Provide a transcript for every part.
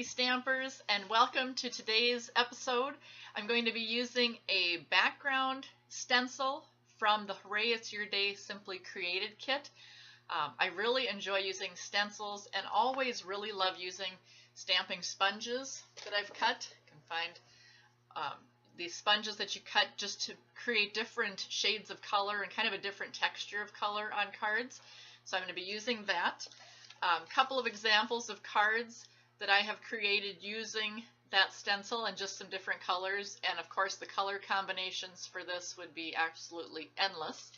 Fancy Stampers, and welcome to today's episode. I'm going to be using a background stencil from the Hooray It's Your Day Simply Created kit. I really enjoy using stencils and always really love using stamping sponges that I've cut. You can find these sponges that you cut just to create different shades of color and kind of a different texture of color on cards. So I'm going to be using that. A couple of examples of cards that I have created using that stencil and just some different colors, and of course the color combinations for this would be absolutely endless.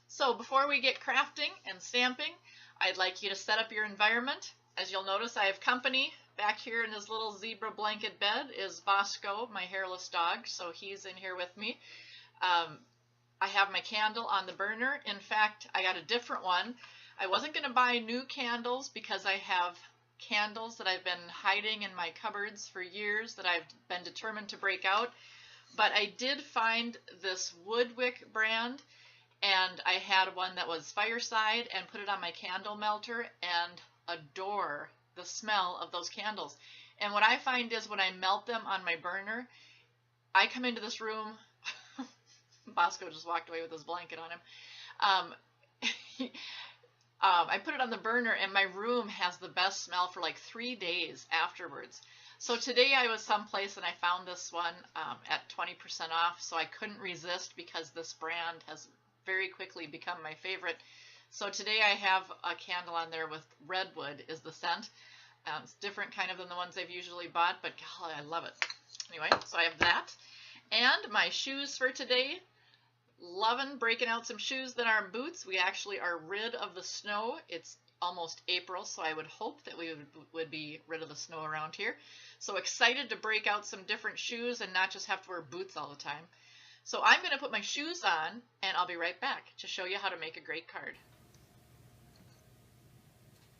So before we get crafting and stamping, I'd like you to set up your environment. As you'll notice, I have company. Back here in his little zebra blanket bed is Bosco, my hairless dog, so he's in here with me. I have my candle on the burner. In fact, I got a different one. I wasn't going to buy new candles because I have candles that I've been hiding in my cupboards for years that I've been determined to break out. But I did find this Woodwick brand, and I had one that was fireside and put it on my candle melter and adore the smell of those candles. And what I find is when I melt them on my burner, I come into this room. Bosco just walked away with his blanket on him. I put it on the burner and my room has the best smell for like 3 days afterwards. So today I was someplace and I found this one at 20% off, so I couldn't resist because this brand has very quickly become my favorite. So today I have a candle on there with redwood is the scent. It's different kind of than the ones I've usually bought, but golly, I love it. Anyway, so I have that. And my shoes for today. Loving breaking out some shoes that aren't boots. We actually are rid of the snow. It's almost April, so I would hope that we would be rid of the snow around here. So excited to break out some different shoes and not just have to wear boots all the time. So I'm going to put my shoes on and I'll be right back to show you how to make a great card.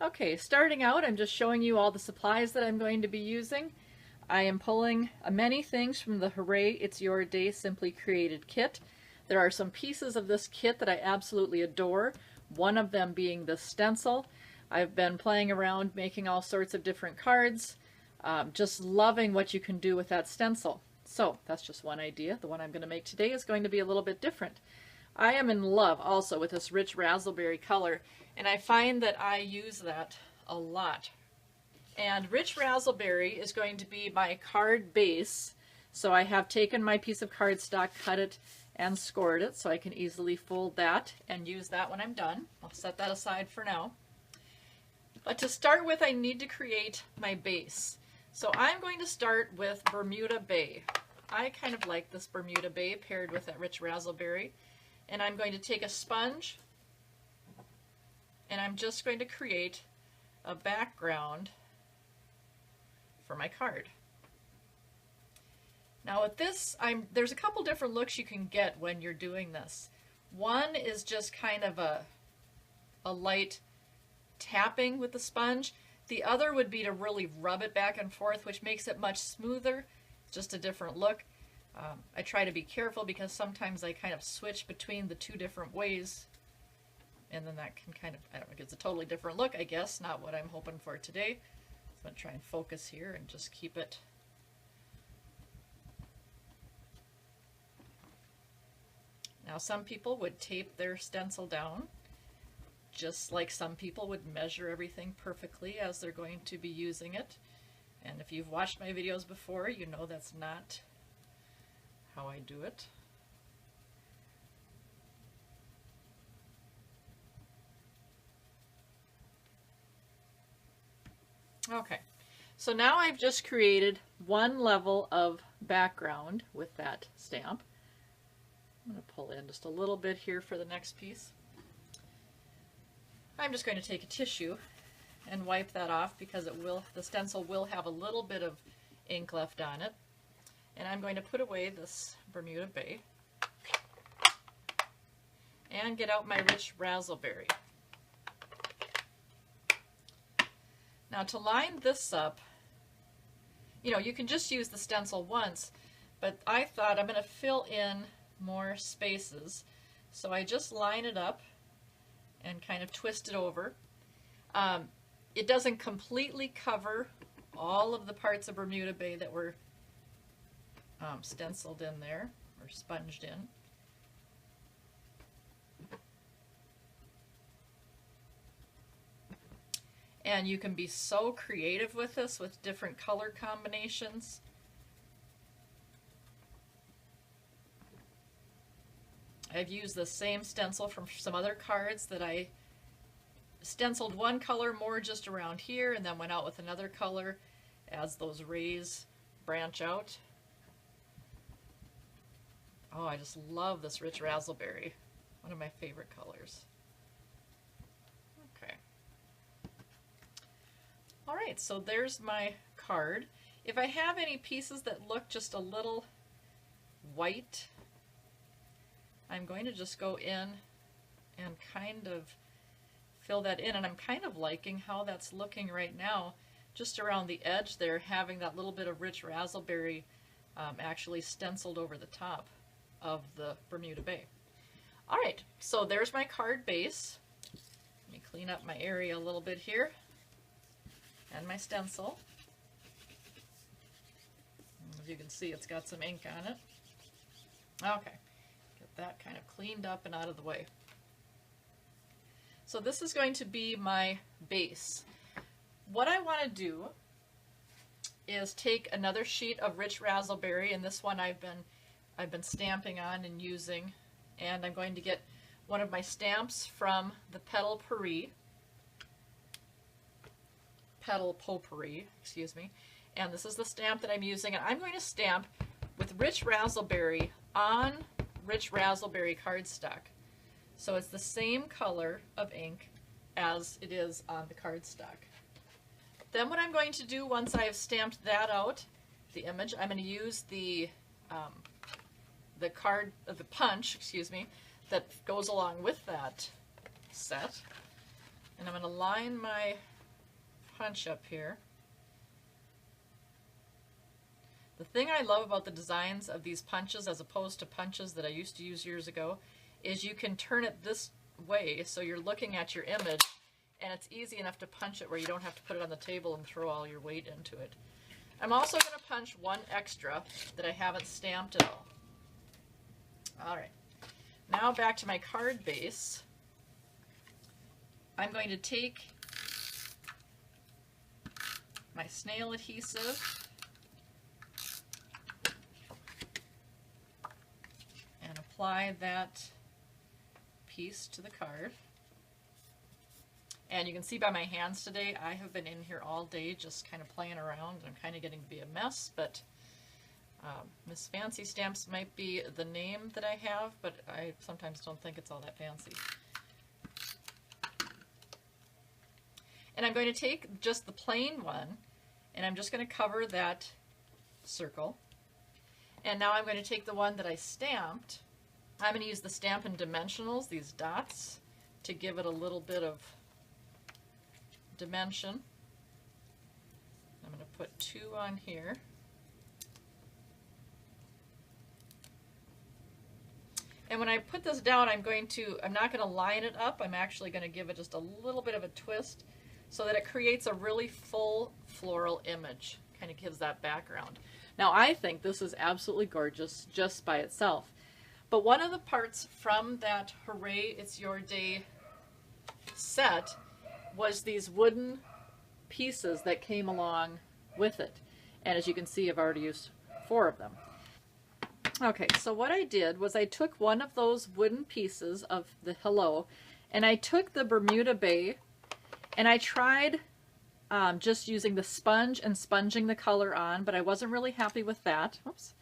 Okay, starting out, I'm just showing you all the supplies that I'm going to be using. I am pulling many things from the Hooray It's Your Day Simply Created kit. There are some pieces of this kit that I absolutely adore, one of them being the stencil. I've been playing around making all sorts of different cards, just loving what you can do with that stencil. So that's just one idea. The one I'm going to make today is going to be a little bit different. I am in love also with this rich raspberry color, and I find that I use that a lot. And rich raspberry is going to be my card base. So I have taken my piece of cardstock, cut it, and scored it so I can easily fold that and use that when I'm done. I'll set that aside for now. But to start with, I need to create my base. So I'm going to start with Bermuda Bay. I kind of like this Bermuda Bay paired with that rich raspberry. And I'm going to take a sponge and I'm just going to create a background for my card. Now with this, there's a couple different looks you can get when you're doing this. One is just kind of a light tapping with the sponge. The other would be to really rub it back and forth, which makes it much smoother. Just a different look. I try to be careful because sometimes I kind of switch between the two different ways, and then that can kind of, I don't know, it's a totally different look, I guess, not what I'm hoping for today. So I'm going to try and focus here and just keep it. Now some people would tape their stencil down, just like some people would measure everything perfectly as they're going to be using it. And if you've watched my videos before, you know that's not how I do it. Okay, so now I've just created one level of background with that stamp. I'm going to pull in just a little bit here for the next piece. I'm just going to take a tissue and wipe that off because the stencil will have a little bit of ink left on it. And I'm going to put away this Bermuda Bay and get out my rich raspberry. Now to line this up, you can just use the stencil once, but I thought I'm going to fill in more spaces. So I just line it up and kind of twist it over. It doesn't completely cover all of the parts of Bermuda Bay that were stenciled in there, or sponged in. And you can be so creative with this, with different color combinations. I've used the same stencil from some other cards that I stenciled one color more just around here and then went out with another color as those rays branch out. Oh, I just love this rich raspberry. One of my favorite colors. Okay. All right, so there's my card. If I have any pieces that look just a little white, I'm going to just go in and kind of fill that in, and I'm kind of liking how that's looking right now, just around the edge there, having that little bit of rich raspberry actually stenciled over the top of the Bermuda Bay. All right, so there's my card base. Let me clean up my area a little bit here, and my stencil. As you can see, it's got some ink on it. Okay, get that kind of cleaned up and out of the way. So this is going to be my base. What I want to do is take another sheet of rich raspberry, and this one I've been stamping on and using, and I'm going to get one of my stamps from the Petal Potpourri, excuse me, and this is the stamp that I'm using, and I'm going to stamp with rich raspberry on rich raspberry cardstock. So it's the same color of ink as it is on the cardstock. Then what I'm going to do once I have stamped that out, the image, I'm going to use the punch, excuse me, that goes along with that set, and I'm going to line my punch up here. The thing I love about the designs of these punches as opposed to punches that I used to use years ago is you can turn it this way so you're looking at your image and it's easy enough to punch it where you don't have to put it on the table and throw all your weight into it. I'm also going to punch one extra that I haven't stamped at all. Alright, now back to my card base. I'm going to take my snail adhesive and apply that piece to the card. And you can see by my hands today, I have been in here all day just kind of playing around, and I'm kind of getting to be a mess, but Miss Fancy Stamps might be the name that I have, but I sometimes don't think it's all that fancy. And I'm going to take just the plain one, and I'm just going to cover that circle. And now I'm going to take the one that I stamped. I'm going to use the Stampin' Dimensionals, these dots, to give it a little bit of dimension. I'm going to put 2 on here. And when I put this down, I'm not going to line it up, I'm actually going to give it just a little bit of a twist so that it creates a really full floral image, kind of gives that background. Now I think this is absolutely gorgeous just by itself. But one of the parts from that Hooray, It's Your Day set was these wooden pieces that came along with it. And as you can see, I've already used 4 of them. Okay, so what I did was I took one of those wooden pieces of the Hello, and I took the Bermuda Bay, and I tried just using the sponge and sponging the color on, but I wasn't really happy with that. Oops.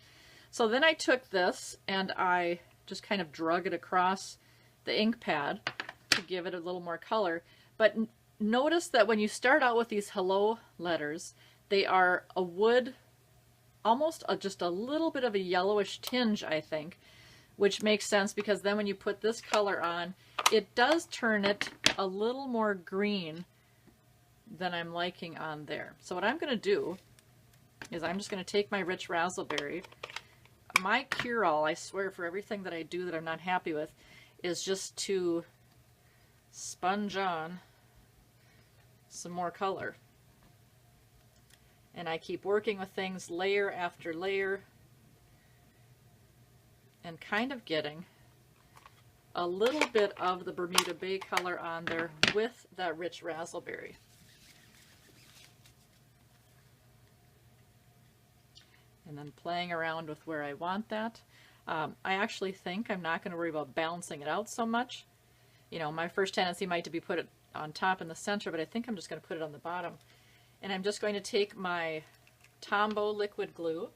So then I took this and I just kind of drug it across the ink pad to give it a little more color. But notice that when you start out with these Hello letters, they are a wood, almost just a little bit of a yellowish tinge, I think, which makes sense because then when you put this color on, it does turn it a little more green than I'm liking on there. So what I'm going to do is I'm just going to take my rich raspberry. My cure-all, I swear, for everything that I do that I'm not happy with, is just to sponge on some more color. And I keep working with things layer after layer and kind of getting a little bit of the Bermuda Bay color on there with that rich razzleberry. And then playing around with where I want that. I actually think I'm not going to worry about balancing it out so much. You know, my first tendency might be put it on top in the center, but I think I'm just going to put it on the bottom. And I'm just going to take my Tombow liquid glue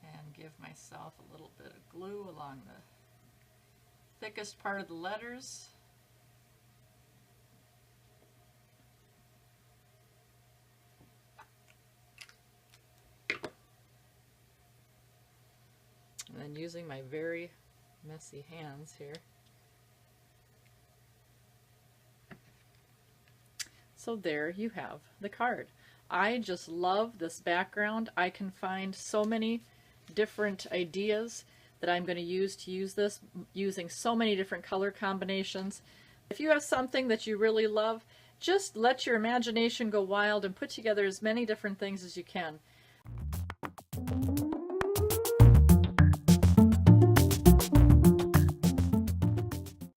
and give myself a little bit of glue along the thickest part of the letters. And then using my very messy hands here. So there you have the card. I just love this background. I can find so many different ideas that I'm going to use this, using so many different color combinations. If you have something that you really love, just let your imagination go wild and put together as many different things as you can.